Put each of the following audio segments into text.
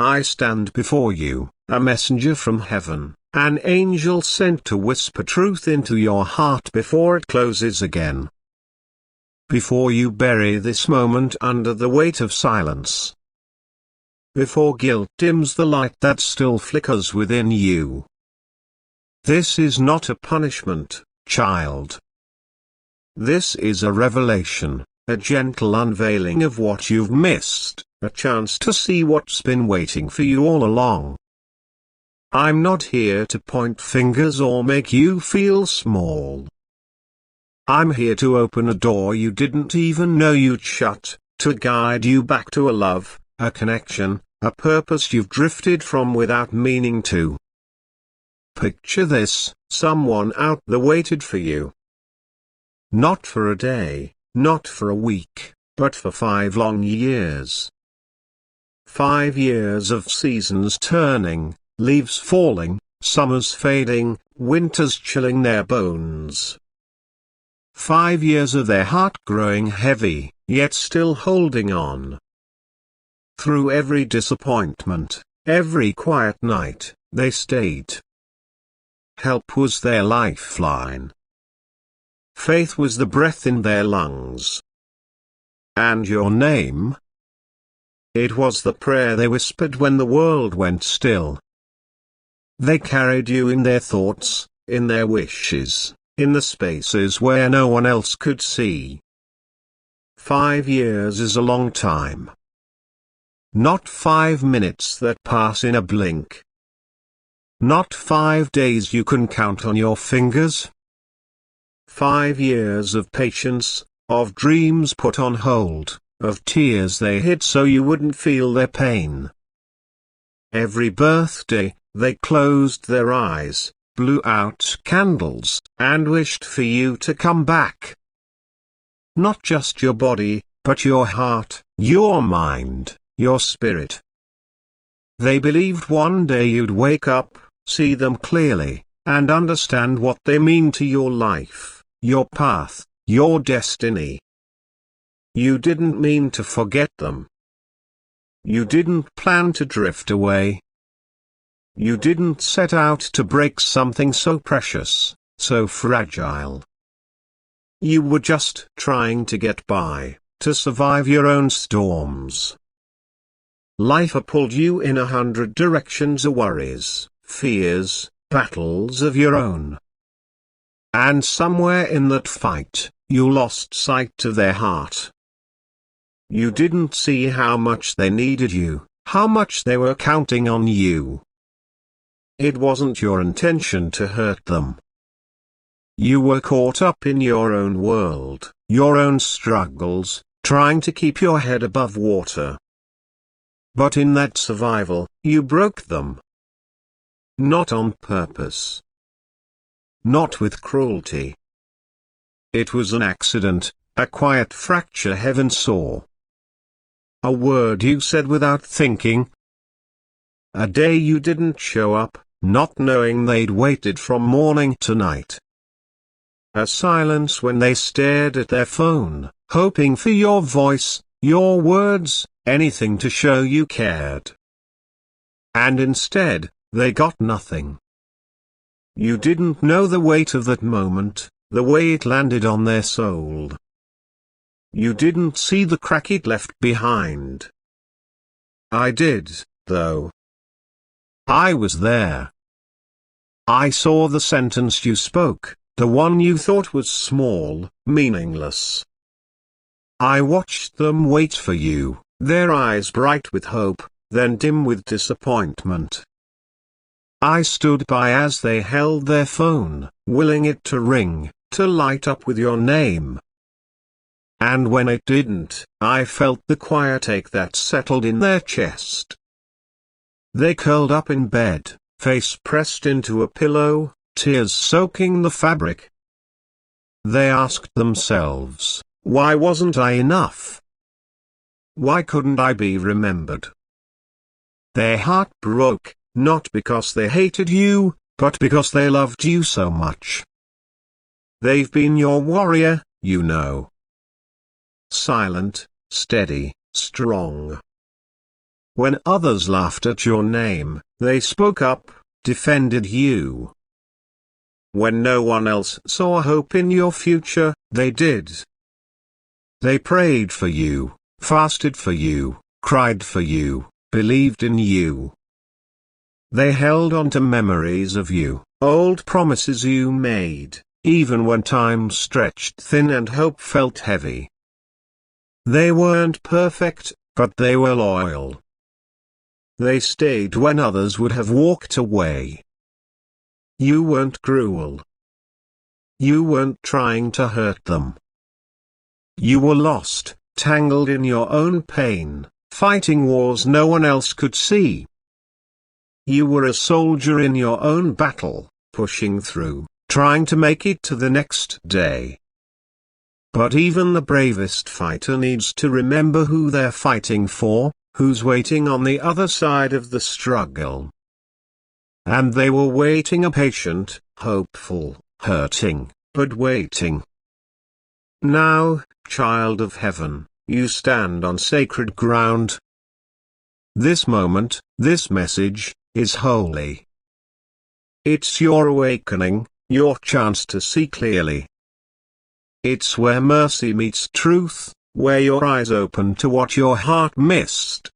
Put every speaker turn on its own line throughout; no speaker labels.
I stand before you, a messenger from heaven, an angel sent to whisper truth into your heart before it closes again. Before you bury this moment under the weight of silence. Before guilt dims the light that still flickers within you. This is not a punishment, child. This is a revelation, a gentle unveiling of what you've missed, a chance to see what's been waiting for you all along. I'm not here to point fingers or make you feel small. I'm here to open a door you didn't even know you'd shut, to guide you back to a love, a connection, a purpose you've drifted from without meaning to. Picture this, someone out there waited for you. Not for a day, not for a week, but for 5 long years. 5 years of seasons turning, leaves falling, summers fading, winters chilling their bones. 5 years of their heart growing heavy, yet still holding on. Through every disappointment, every quiet night, they stayed. Help was their lifeline. Faith was the breath in their lungs. And your name? It was the prayer they whispered when the world went still. They carried you in their thoughts, in their wishes, in the spaces where no one else could see. 5 years is a long time. Not 5 minutes that pass in a blink. Not 5 days you can count on your fingers. 5 years of patience, of dreams put on hold, of tears they hid so you wouldn't feel their pain. Every birthday, they closed their eyes, blew out candles, and wished for you to come back. Not just your body, but your heart, your mind, your spirit. They believed one day you'd wake up, see them clearly, and understand what they mean to your life, your path, your destiny. You didn't mean to forget them. You didn't plan to drift away. You didn't set out to break something so precious, so fragile. You were just trying to get by, to survive your own storms. Life pulled you in 100 directions of worries, fears, battles of your own. And somewhere in that fight, you lost sight of their heart. You didn't see how much they needed you, how much they were counting on you. It wasn't your intention to hurt them. You were caught up in your own world, your own struggles, trying to keep your head above water. But in that survival, you broke them. Not on purpose. Not with cruelty. It was an accident, a quiet fracture heaven saw. A word you said without thinking. A day you didn't show up, not knowing they'd waited from morning to night. A silence when they stared at their phone, hoping for your voice, your words, anything to show you cared. And instead, they got nothing. You didn't know the weight of that moment, the way it landed on their soul. You didn't see the crack it left behind. I did, though. I was there. I saw the sentence you spoke, the one you thought was small, meaningless. I watched them wait for you, their eyes bright with hope, then dim with disappointment. I stood by as they held their phone, willing it to ring, to light up with your name. And when it didn't, I felt the quiet ache that settled in their chest. They curled up in bed, face pressed into a pillow, tears soaking the fabric. They asked themselves, why wasn't I enough? Why couldn't I be remembered? Their heart broke, not because they hated you, but because they loved you so much. They've been your warrior, you know. Silent, steady, strong. When others laughed at your name, they spoke up, defended you. When no one else saw hope in your future, they did. They prayed for you, fasted for you, cried for you, believed in you. They held on to memories of you, old promises you made, even when time stretched thin and hope felt heavy. They weren't perfect, but they were loyal. They stayed when others would have walked away. You weren't cruel. You weren't trying to hurt them. You were lost, tangled in your own pain, fighting wars no one else could see. You were a soldier in your own battle, pushing through, trying to make it to the next day. But even the bravest fighter needs to remember who they're fighting for, who's waiting on the other side of the struggle. And they were waiting, a patient, hopeful, hurting, but waiting. Now, child of heaven, you stand on sacred ground. This moment, this message, is holy. It's your awakening, your chance to see clearly. It's where mercy meets truth, where your eyes open to what your heart missed.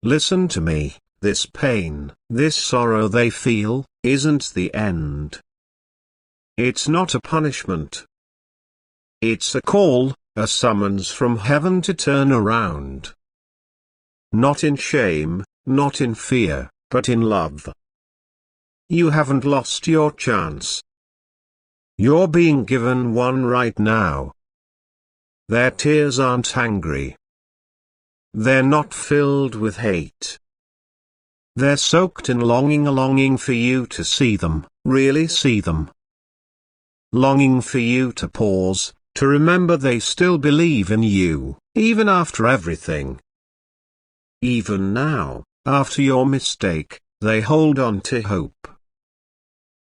Listen to me, this pain, this sorrow they feel, isn't the end. It's not a punishment. It's a call, a summons from heaven to turn around. Not in shame, not in fear, but in love. You haven't lost your chance. You're being given one right now. Their tears aren't angry. They're not filled with hate. They're soaked in longing, a longing for you to see them, really see them. Longing for you to pause, to remember they still believe in you, even after everything. Even now, after your mistake, they hold on to hope.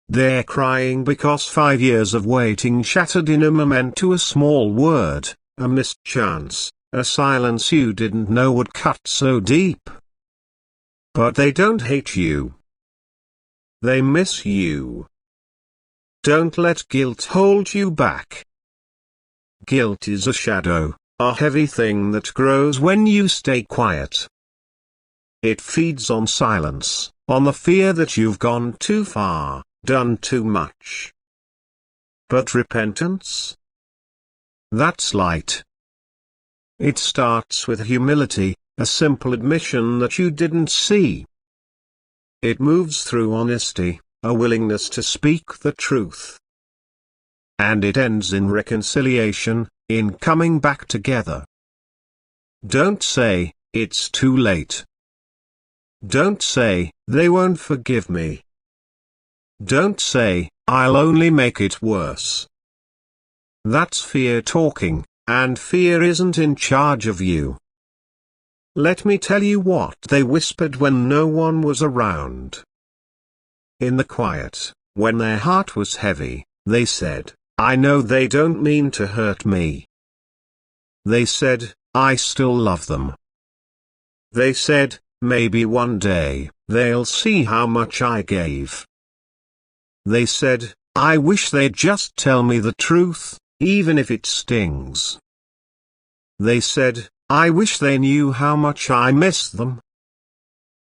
They're crying because 5 years of waiting shattered in a moment to a small word, a missed chance, a silence you didn't know would cut so deep. But they don't hate you. They miss you. Don't let guilt hold you back. Guilt is a shadow, a heavy thing that grows when you stay quiet. It feeds on silence, on the fear that you've gone too far, done too much. But repentance? That's light. It starts with humility, a simple admission that you didn't see. It moves through honesty, a willingness to speak the truth. And it ends in reconciliation, in coming back together. Don't say, it's too late. Don't say, they won't forgive me. Don't say, I'll only make it worse. That's fear talking, and fear isn't in charge of you. Let me tell you what they whispered when no one was around. In the quiet, when their heart was heavy, they said, I know they don't mean to hurt me. They said, I still love them. They said, maybe one day, they'll see how much I gave. They said, I wish they'd just tell me the truth, even if it stings. They said, I wish they knew how much I miss them.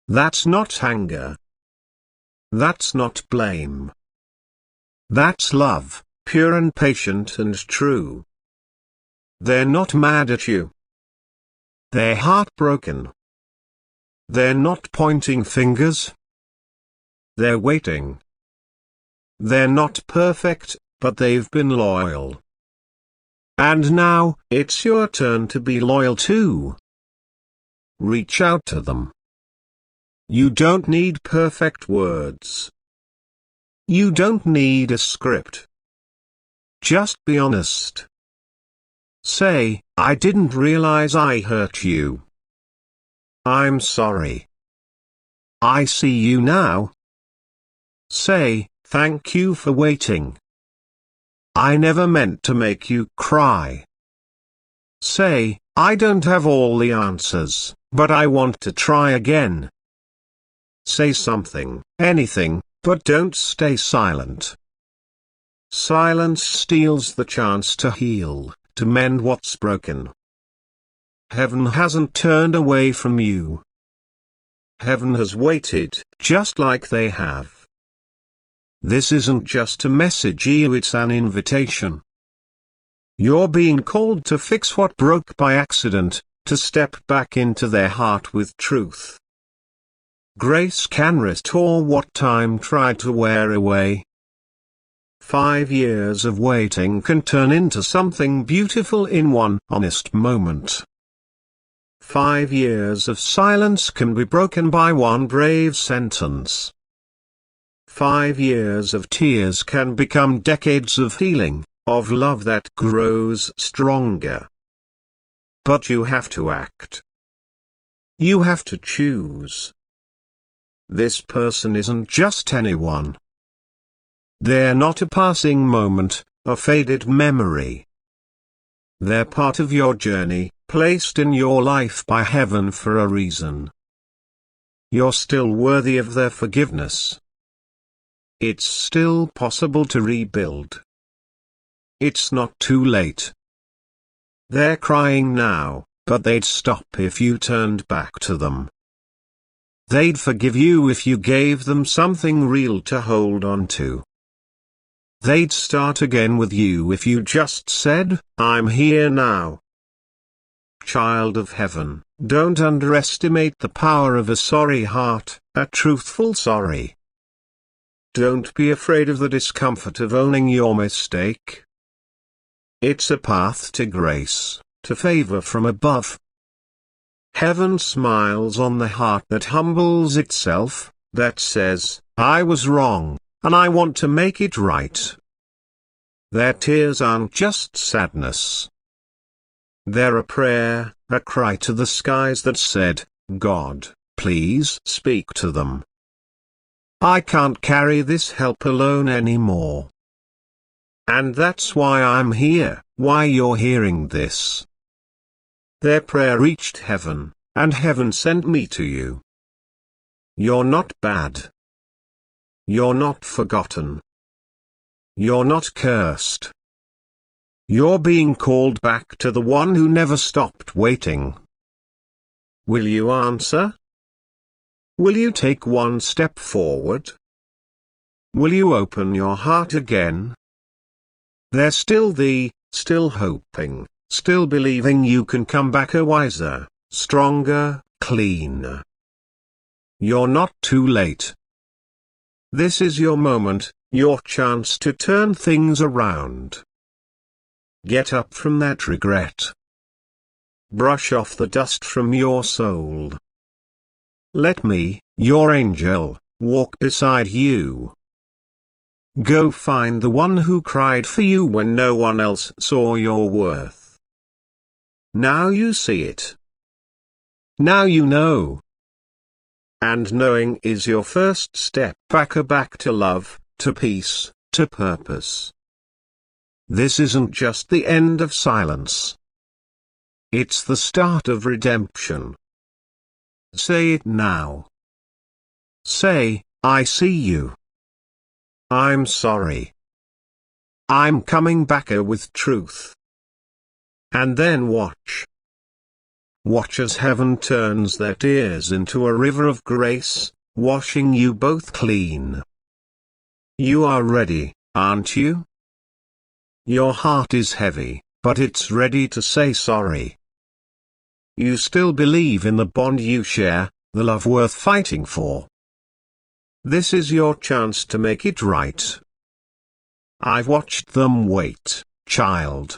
That's not anger. That's not blame. That's love, pure and patient and true. They're not mad at you. They're heartbroken. They're not pointing fingers. They're waiting. They're not perfect, but they've been loyal. And now, it's your turn to be loyal too. Reach out to them. You don't need perfect words. You don't need a script. Just be honest. Say, I didn't realize I hurt you. I'm sorry. I see you now. Say, thank you for waiting. I never meant to make you cry. Say, I don't have all the answers, but I want to try again. Say something, anything, but don't stay silent. Silence steals the chance to heal, to mend what's broken. Heaven hasn't turned away from you. Heaven has waited, just like they have. This isn't just a message, it's an invitation. You're being called to fix what broke by accident, to step back into their heart with truth. Grace can restore what time tried to wear away. 5 years of waiting can turn into something beautiful in one honest moment. 5 years of silence can be broken by one brave sentence. 5 years of tears can become decades of healing, of love that grows stronger. But you have to act. You have to choose. This person isn't just anyone. They're not a passing moment, a faded memory. They're part of your journey, placed in your life by heaven for a reason. You're still worthy of their forgiveness. It's still possible to rebuild. It's not too late. They're crying now, but they'd stop if you turned back to them. They'd forgive you if you gave them something real to hold on to. They'd start again with you if you just said, "I'm here now." Child of heaven, don't underestimate the power of a sorry heart, a truthful sorry. Don't be afraid of the discomfort of owning your mistake. It's a path to grace, to favor from above. Heaven smiles on the heart that humbles itself, that says, "I was wrong, and I want to make it right." Their tears aren't just sadness. They're a prayer, a cry to the skies that said, "God, please speak to them. I can't carry this help alone anymore." And that's why I'm here, why you're hearing this. Their prayer reached heaven, and heaven sent me to you. You're not bad. You're not forgotten. You're not cursed. You're being called back to the one who never stopped waiting. Will you answer? Will you take one step forward? Will you open your heart again? They're still hoping, still believing you can come back a wiser, stronger, cleaner. You're not too late. This is your moment, your chance to turn things around. Get up from that regret. Brush off the dust from your soul. Let me, your angel, walk beside you. Go find the one who cried for you when no one else saw your worth. Now you see it. Now you know. And knowing is your first step back to love, to peace, to purpose. This isn't just the end of silence. It's the start of redemption. Say it now. Say, "I see you. I'm sorry. I'm coming back with truth." And then watch. Watch as heaven turns their tears into a river of grace, washing you both clean. You are ready, aren't you? Your heart is heavy, but it's ready to say sorry. You still believe in the bond you share, the love worth fighting for. This is your chance to make it right. I've watched them wait, child.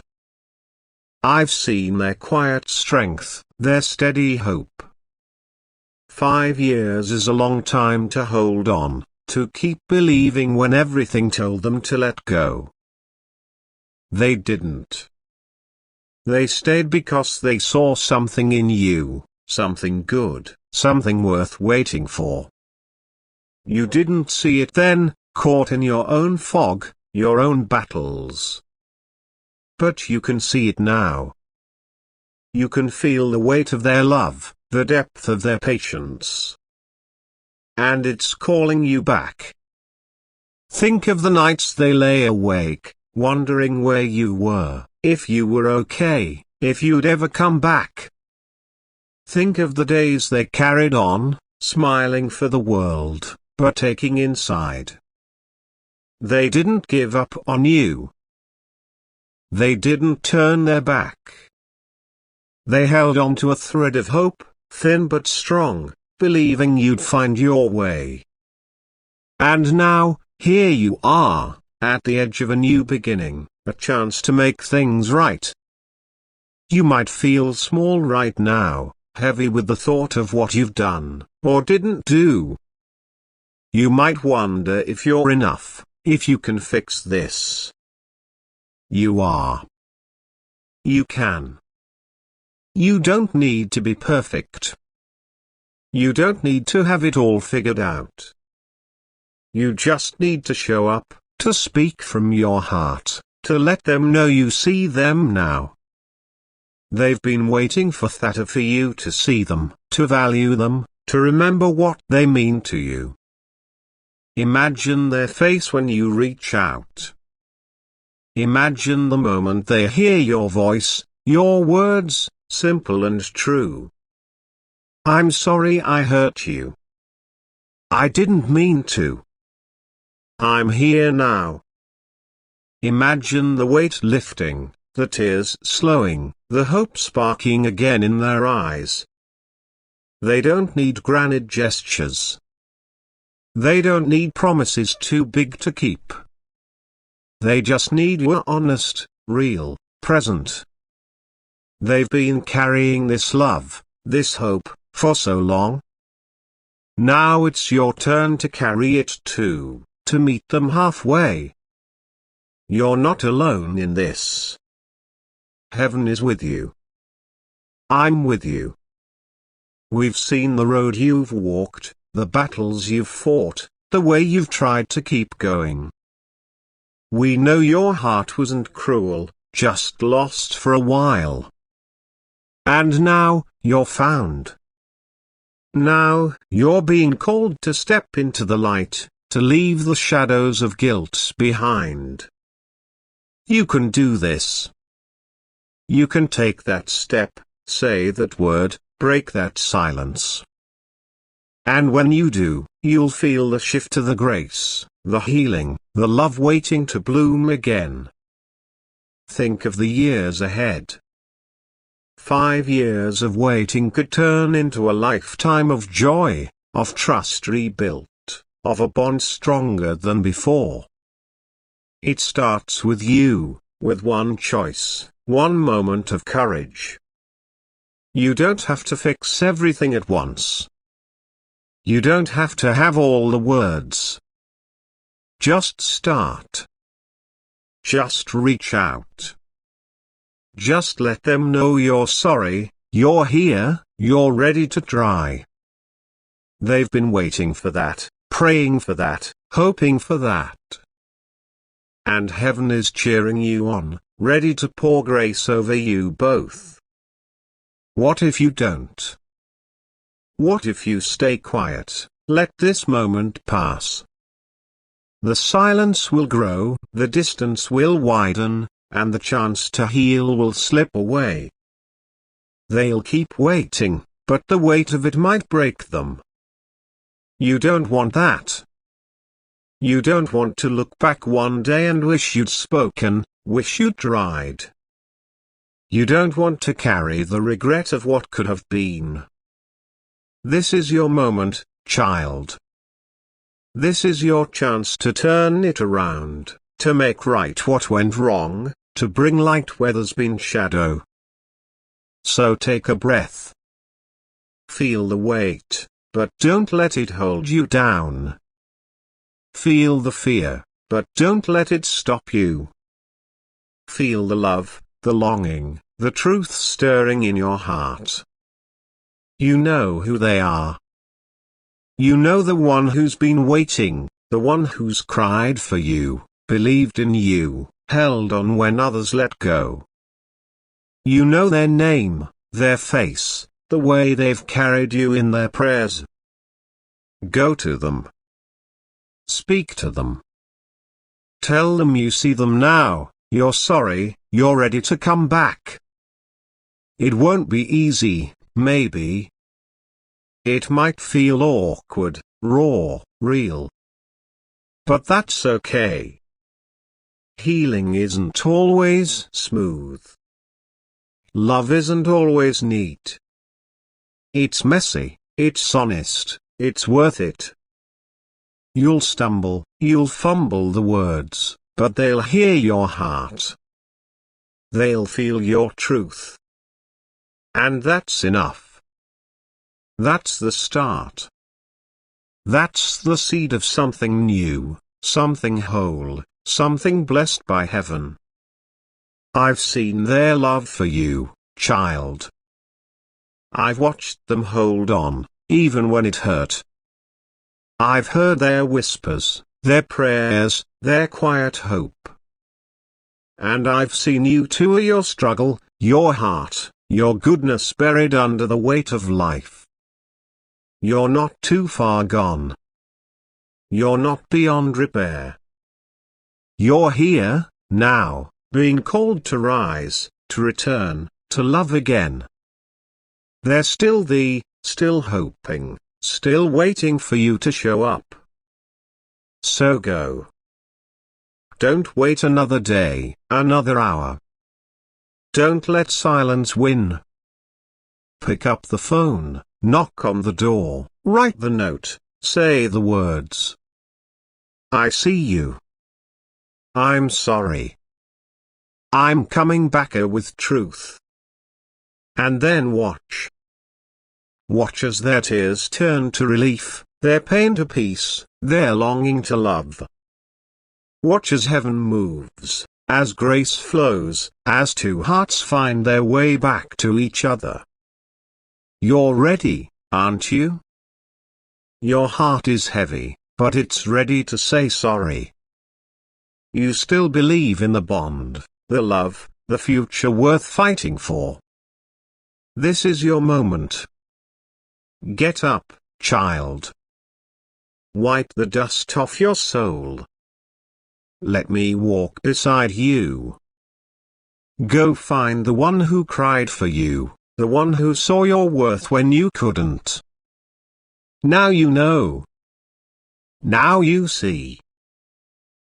I've seen their quiet strength, their steady hope. 5 years is a long time to hold on, to keep believing when everything told them to let go. They didn't. They stayed because they saw something in you, something good, something worth waiting for. You didn't see it then, caught in your own fog, your own battles. But you can see it now. You can feel the weight of their love, the depth of their patience. And it's calling you back. Think of the nights they lay awake, wondering where you were, if you were okay, if you'd ever come back. Think of the days they carried on, smiling for the world, but aching inside. They didn't give up on you. They didn't turn their back. They held on to a thread of hope, thin but strong, believing you'd find your way. And now, here you are, at the edge of a new beginning, a chance to make things right. You might feel small right now, heavy with the thought of what you've done, or didn't do. You might wonder if you're enough, if you can fix this. You are. You can. You don't need to be perfect. You don't need to have it all figured out. You just need to show up, to speak from your heart, to let them know you see them now. They've been waiting for that, for you to see them, to value them, to remember what they mean to you. Imagine their face when you reach out. Imagine the moment they hear your voice, your words, simple and true. I'm sorry I hurt you. I didn't mean to. I'm here now. Imagine the weight lifting, the tears slowing, the hope sparking again in their eyes. They don't need grand gestures. They don't need promises too big to keep. They just need you honest, real, present. They've been carrying this love, this hope, for so long. Now it's your turn to carry it too, to meet them halfway. You're not alone in this. Heaven is with you. I'm with you. We've seen the road you've walked, the battles you've fought, the way you've tried to keep going. We know your heart wasn't cruel, just lost for a while. And now, you're found. Now, you're being called to step into the light, to leave the shadows of guilt behind. You can do this. You can take that step, say that word, break that silence. And when you do, you'll feel the shift to the grace, the healing, the love waiting to bloom again. Think of the years ahead. 5 years of waiting could turn into a lifetime of joy, of trust rebuilt, of a bond stronger than before. It starts with you, with one choice, one moment of courage. You don't have to fix everything at once. You don't have to have all the words. Just start. Just reach out. Just let them know you're sorry, you're here, you're ready to try. They've been waiting for that, praying for that, hoping for that. And heaven is cheering you on, ready to pour grace over you both. What if you don't? What if you stay quiet, let this moment pass? The silence will grow, the distance will widen, and the chance to heal will slip away. They'll keep waiting, but the weight of it might break them. You don't want that. You don't want to look back one day and wish you'd spoken, wish you'd tried. You don't want to carry the regret of what could have been. This is your moment, child. This is your chance to turn it around, to make right what went wrong, to bring light where there's been shadow. So take a breath. Feel the weight, but don't let it hold you down. Feel the fear, but don't let it stop you. Feel the love, the longing, the truth stirring in your heart. You know who they are. You know the one who's been waiting, the one who's cried for you, believed in you, held on when others let go. You know their name, their face, the way they've carried you in their prayers. Go to them. Speak to them. Tell them you see them now, you're sorry, you're ready to come back. It won't be easy, maybe. It might feel awkward, raw, real. But that's okay. Healing isn't always smooth. Love isn't always neat. It's messy, it's honest, it's worth it. You'll stumble, you'll fumble the words, but they'll hear your heart. They'll feel your truth. And that's enough. That's the start. That's the seed of something new, something whole, something blessed by heaven. I've seen their love for you, child. I've watched them hold on, even when it hurt. I've heard their whispers, their prayers, their quiet hope. And I've seen you tour your struggle, your heart, your goodness buried under the weight of life. You're not too far gone. You're not beyond repair. You're here, now, being called to rise, to return, to love again. They're still hoping, still waiting for you to show up. So go. Don't wait another day, another hour. Don't let silence win. Pick up the phone, knock on the door, write the note, say the words. I see you. I'm sorry. I'm coming back with truth. And then watch. Watch as their tears turn to relief, their pain to peace, their longing to love. Watch as heaven moves, as grace flows, as two hearts find their way back to each other. You're ready, aren't you? Your heart is heavy, but it's ready to say sorry. You still believe in the bond, the love, the future worth fighting for. This is your moment. Get up, child. Wipe the dust off your soul. Let me walk beside you. Go find the one who cried for you, the one who saw your worth when you couldn't. Now you know. Now you see.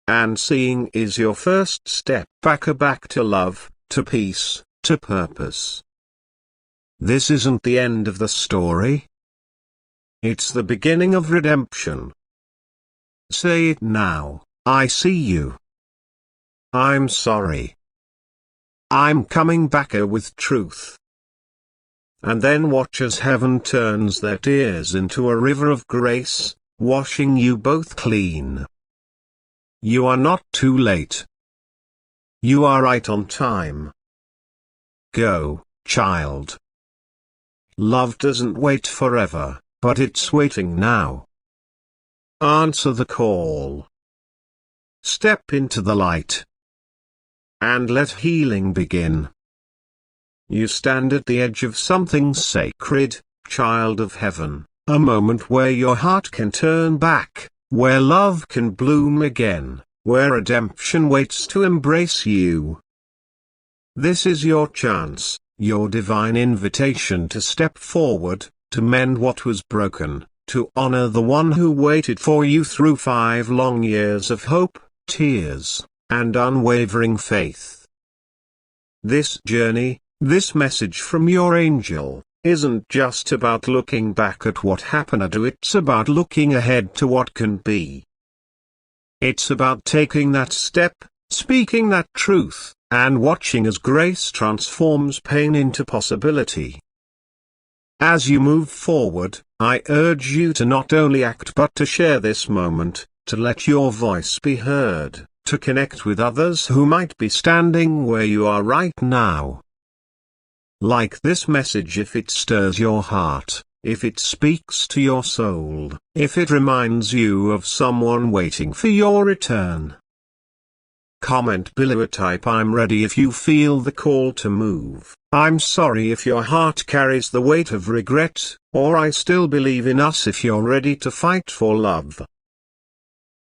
And seeing is your first step back to love, to peace, to purpose. This isn't the end of the story. It's the beginning of redemption. Say it now, I see you. I'm sorry. I'm coming back with truth. And then watch as heaven turns their tears into a river of grace, washing you both clean. You are not too late. You are right on time. Go, child. Love doesn't wait forever, but it's waiting now. Answer the call. Step into the light. And let healing begin. You stand at the edge of something sacred, child of heaven, a moment where your heart can turn back, where love can bloom again, where redemption waits to embrace you. This is your chance, your divine invitation to step forward, to mend what was broken, to honor the one who waited for you through 5 long years of hope, tears, and unwavering faith. This journey, this message from your angel, isn't just about looking back at what happened, it's about looking ahead to what can be. It's about taking that step, speaking that truth, and watching as grace transforms pain into possibility. As you move forward, I urge you to not only act but to share this moment, to let your voice be heard, to connect with others who might be standing where you are right now. Like this message, if it stirs your heart, if it speaks to your soul, if it reminds you of someone waiting for your return, Comment below or type I'm ready if you feel the call to move. I'm sorry if your heart carries the weight of regret, or I still believe in us if you're ready to fight for love.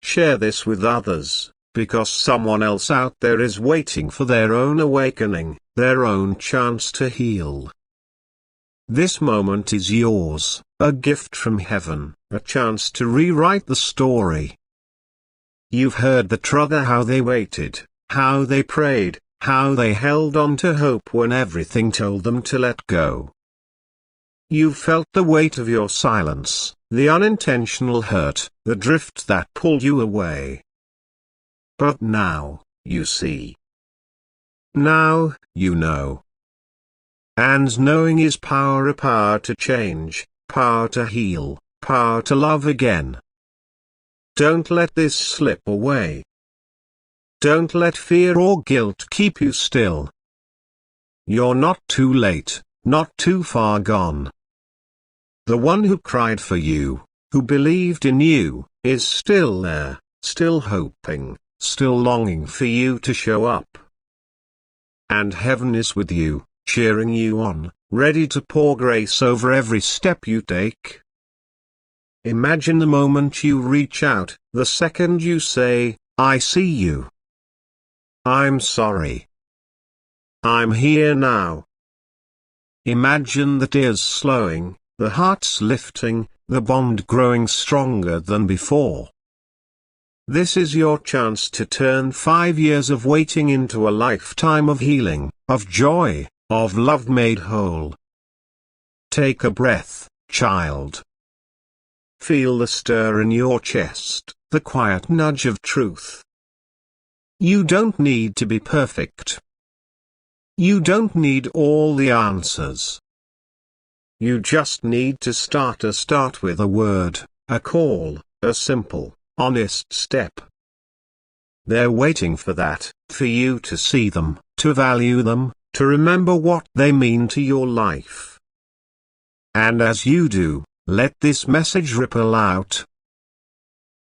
Share this with others, because someone else out there is waiting for their own awakening, their own chance to heal. This moment is yours, a gift from heaven, a chance to rewrite the story. You've heard the truth, how they waited, how they prayed, how they held on to hope when everything told them to let go. You've felt the weight of your silence, the unintentional hurt, the drift that pulled you away. But now, you see. Now, you know. And knowing is power, a power to change, power to heal, power to love again. Don't let this slip away. Don't let fear or guilt keep you still. You're not too late, not too far gone. The one who cried for you, who believed in you, is still there, still hoping, still longing for you to show up. And heaven is with you, cheering you on, ready to pour grace over every step you take. Imagine the moment you reach out, the second you say, I see you. I'm sorry. I'm here now. Imagine the tears slowing, the hearts lifting, the bond growing stronger than before. This is your chance to turn 5 years of waiting into a lifetime of healing, of joy, of love made whole. Take a breath, child. Feel the stir in your chest, the quiet nudge of truth. You don't need to be perfect. You don't need all the answers. You just need to start with a word, a call, a simple, honest step. They're waiting for that, for you to see them, to value them, to remember what they mean to your life. And as you do, let this message ripple out.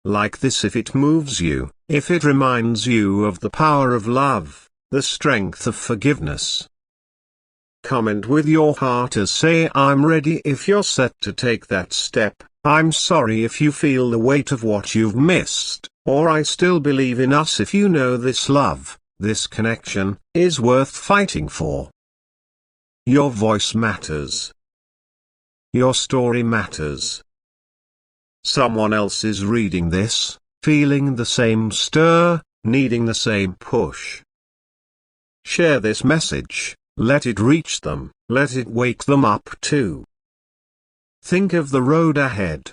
Like this, if it moves you, if it reminds you of the power of love, the strength of forgiveness. Comment with your heart as say I'm ready if you're set to take that step, I'm sorry if you feel the weight of what you've missed, or I still believe in us if you know this love, this connection, is worth fighting for. Your voice matters. Your story matters. Someone else is reading this, feeling the same stir, needing the same push. Share this message, let it reach them, let it wake them up too. Think of the road ahead.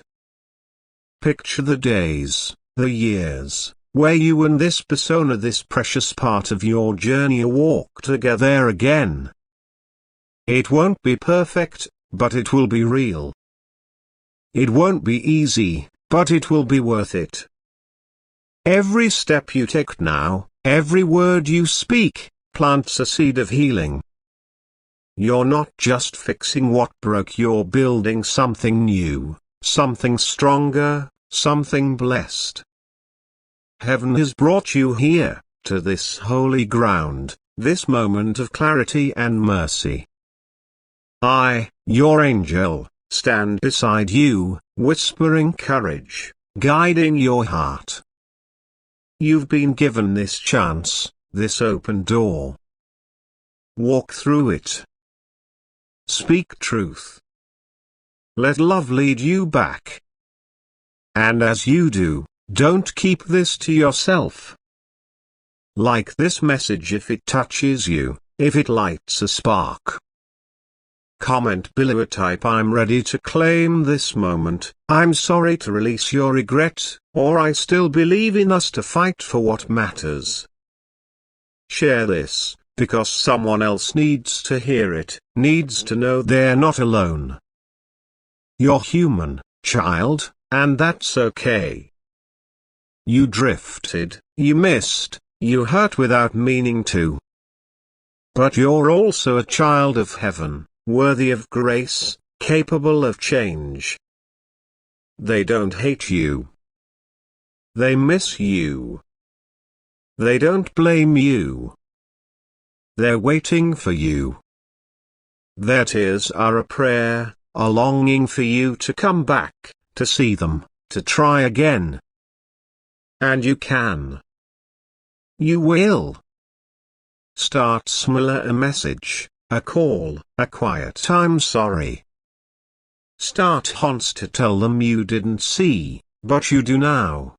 Picture the days, the years, where you and this persona, this precious part of your journey, walk together again. It won't be perfect, but it will be real. It won't be easy, but it will be worth it. Every step you take now, every word you speak, plants a seed of healing. You're not just fixing what broke, you're building something new, something stronger, something blessed. Heaven has brought you here, to this holy ground, this moment of clarity and mercy. I, your angel, stand beside you, whispering courage, guiding your heart. You've been given this chance, this open door. Walk through it. Speak truth. Let love lead you back. And as you do, don't keep this to yourself. Like this message if it touches you, if it lights a spark. Comment below or type I'm ready to claim this moment, I'm sorry to release your regret, or I still believe in us to fight for what matters. Share this, because someone else needs to hear it, needs to know they're not alone. You're human, child, and that's okay. You drifted, you missed, you hurt without meaning to. But you're also a child of heaven, worthy of grace, capable of change. They don't hate you. They miss you. They don't blame you. They're waiting for you. Their tears are a prayer, a longing for you to come back, to see them, to try again. And you can. You will. Start small, a message, a call, a quiet "I'm sorry." Start honest to tell them you didn't see, but you do now.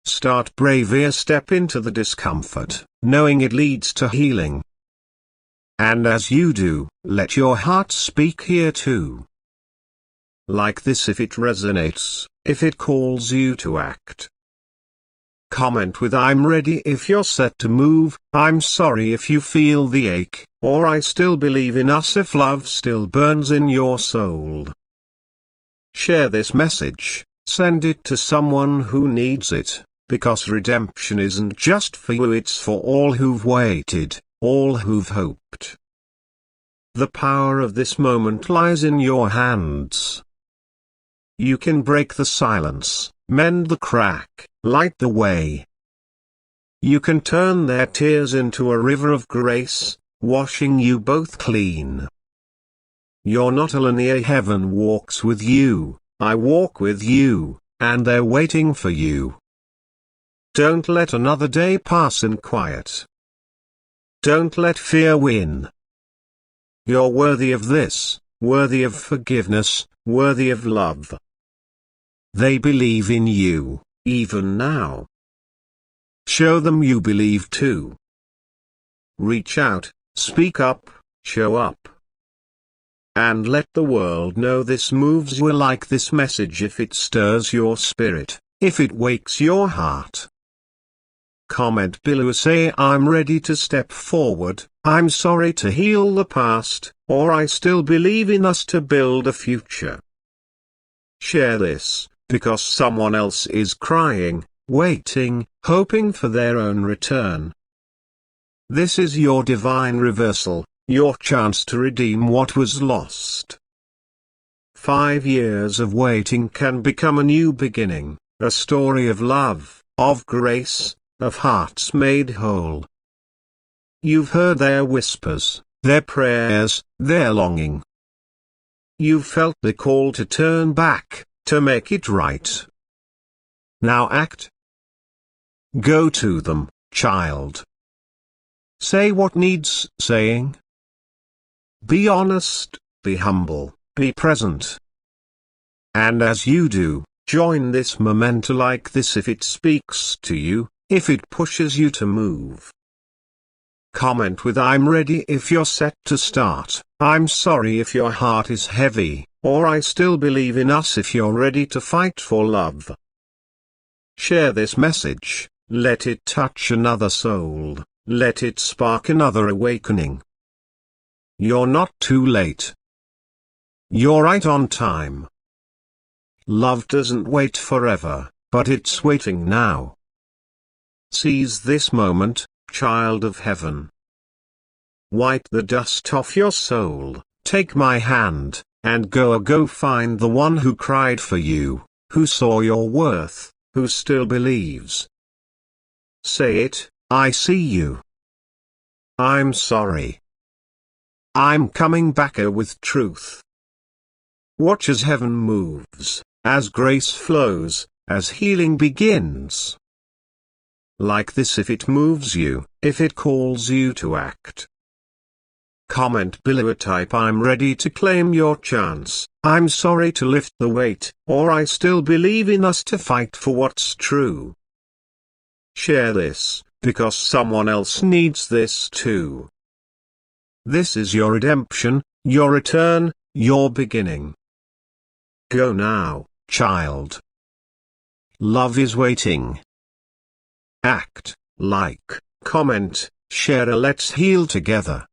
Start bravely, step into the discomfort, knowing it leads to healing. And as you do, let your heart speak here too. Like this if it resonates, if it calls you to act. Comment with "I'm ready" if you're set to move, "I'm sorry" if you feel the ache, or "I still believe in us" if love still burns in your soul. Share this message, send it to someone who needs it, because redemption isn't just for you, it's for all who've waited, all who've hoped. The power of this moment lies in your hands. You can break the silence, mend the crack, light the way. You can turn their tears into a river of grace, washing you both clean. You're not alone here, heaven walks with you, I walk with you, and they're waiting for you. Don't let another day pass in quiet. Don't let fear win. You're worthy of this, worthy of forgiveness, worthy of love. They believe in you, even now. Show them you believe too. Reach out, speak up, show up. And let the world know this moves you, like this message if it stirs your spirit, if it wakes your heart. Comment below, say "I'm ready to step forward, I'm sorry to heal the past, or I still believe in us to build a future." Share this, because someone else is crying, waiting, hoping for their own return. This is your divine reversal, your chance to redeem what was lost. 5 years of waiting can become a new beginning, a story of love, of grace, of hearts made whole. You've heard their whispers, their prayers, their longing. You've felt the call to turn back, to make it right. Now act. Go to them, child. Say what needs saying. Be honest, be humble, be present. And as you do, join this memento like this if it speaks to you, if it pushes you to move. Comment with "I'm ready" if you're set to start, "I'm sorry" if your heart is heavy, or "I still believe in us" if you're ready to fight for love. Share this message, let it touch another soul, let it spark another awakening. You're not too late. You're right on time. Love doesn't wait forever, but it's waiting now. Seize this moment, child of heaven. Wipe the dust off your soul, take my hand, and go find the one who cried for you, who saw your worth, who still believes. Say it, "I see you. I'm sorry. I'm coming back with truth." Watch as heaven moves, as grace flows, as healing begins. Like this if it moves you, if it calls you to act. Comment below, type "I'm ready to claim your chance, I'm sorry to lift the weight, or I still believe in us to fight for what's true." Share this, because someone else needs this too. This is your redemption, your return, your beginning. Go now, child. Love is waiting. Act, like, comment, share, let's heal together.